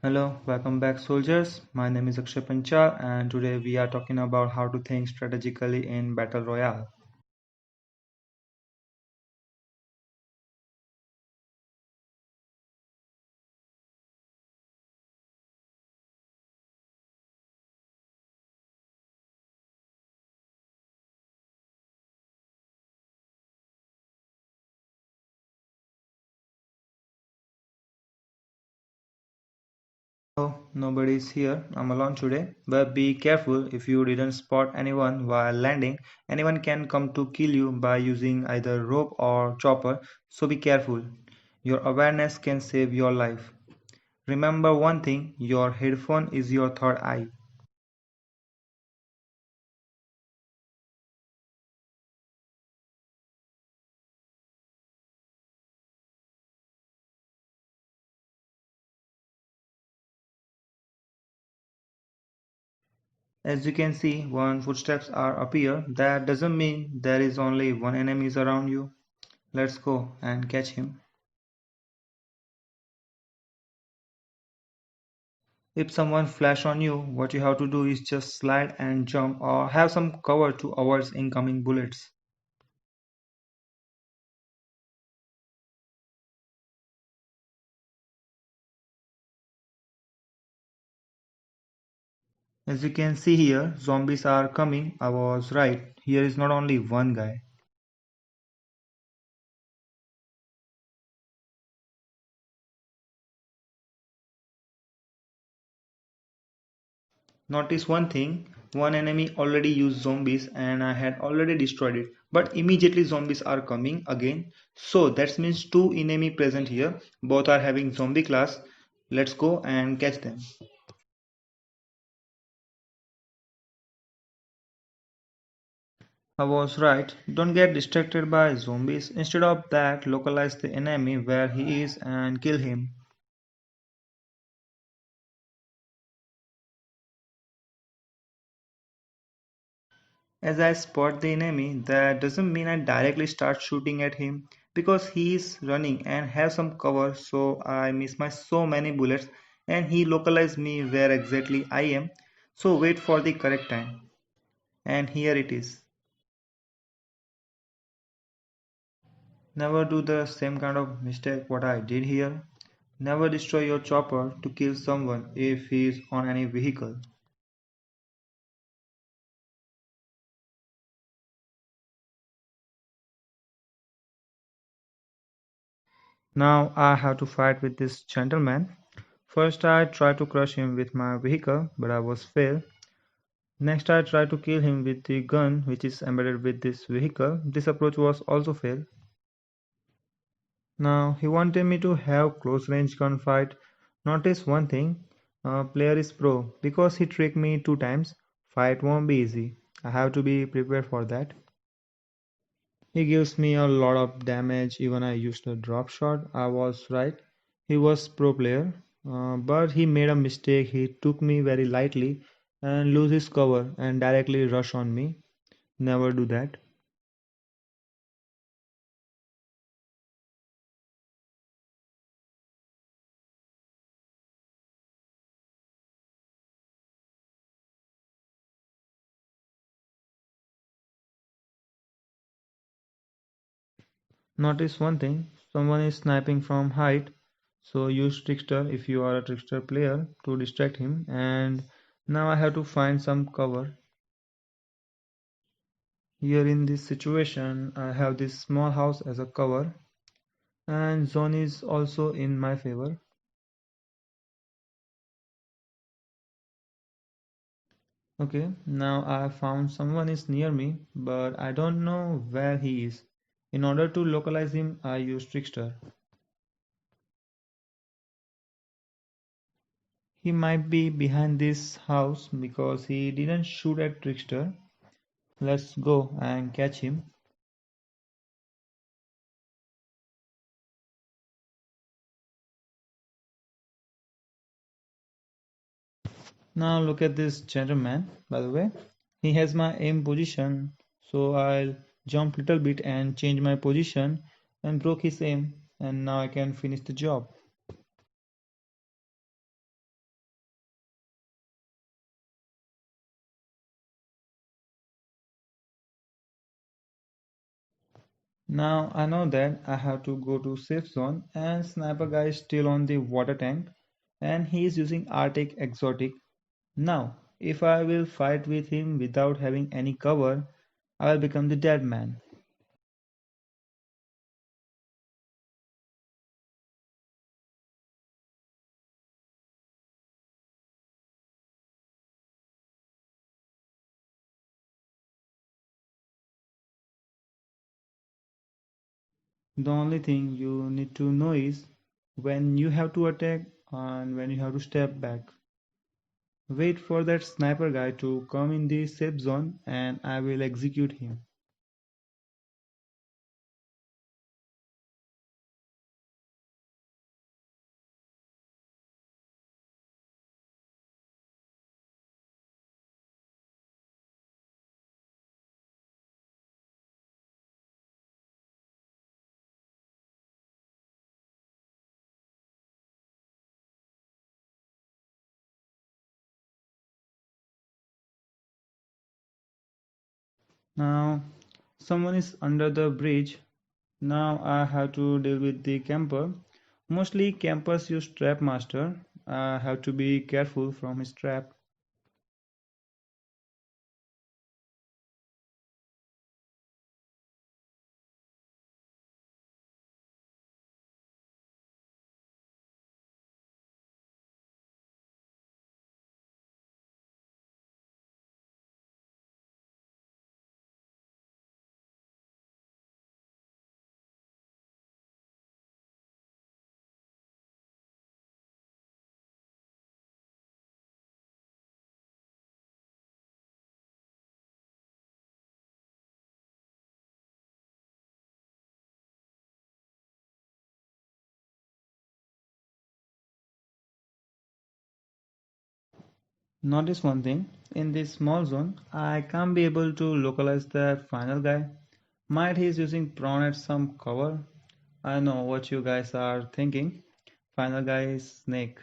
Hello, welcome back, soldiers. My name is Akshay Panchal, and today we are talking about how to think strategically in Battle Royale. Oh, nobody's here. I'm alone today. But be careful if you didn't spot anyone while landing. Anyone can come to kill you by using either rope or chopper, so be careful. Your awareness can save your life. Remember one thing, your headphone is your third eye. As you can see, when footsteps are appear, that doesn't mean there is only one enemy around you. Let's go and catch him. If someone flash on you, what you have to do is just slide and jump or have some cover to avoid incoming bullets. As you can see here, zombies are coming. I was right. Here is not only one guy. Notice one thing, one enemy already used zombies and I had already destroyed it. But immediately zombies are coming again. So that means two enemy present here. Both are having zombie class. Let's go and catch them. I was right. Don't get distracted by zombies. Instead of that, localize the enemy where he is and kill him. As I spot the enemy, that doesn't mean I directly start shooting at him because he is running and have some cover, so I miss my so many bullets and he localized me where exactly I am. So wait for the correct time. And here it is. Never do the same kind of mistake what I did here. Never destroy your chopper to kill someone if he is on any vehicle. Now I have to fight with this gentleman. First I try to crush him with my vehicle, but I was failed. Next I try to kill him with the gun which is embedded with this vehicle. This approach was also failed. Now he wanted me to have close range gunfight. Notice one thing, player is pro. Because he tricked me two times, fight won't be easy. I have to be prepared for that. He gives me a lot of damage even I used a drop shot. I was right. He was pro player. But he made a mistake. He took me very lightly and lose his cover and directly rush on me. Never do that. Notice one thing. Someone is sniping from height. So use trickster if you are a trickster player to distract him. And now I have to find some cover. Here in this situation I have this small house as a cover and zone is also in my favor. Okay, now I have found someone is near me, but I don't know where he is. In order to localize him, I use Trickster. He might be behind this house because he didn't shoot at Trickster. Let's go and catch him. Now look at this gentleman, by the way. He has my aim position, so I'll jump little bit and change my position and broke his aim and now I can finish the job. Now I know that I have to go to safe zone and sniper guy is still on the water tank and he is using Arctic exotic. Now, if I will fight with him without having any cover, I will become the dead man. The only thing you need to know is when you have to attack and when you have to step back. Wait for that sniper guy to come in the safe zone and I will execute him. Now, someone is under the bridge. Now I have to deal with the camper. Mostly campers use trap master. I have to be careful from his trap. Notice one thing, in this small zone, I can't be able to localize that final guy. Might he's using prawn at some cover? I know what you guys are thinking. Final guy is snake.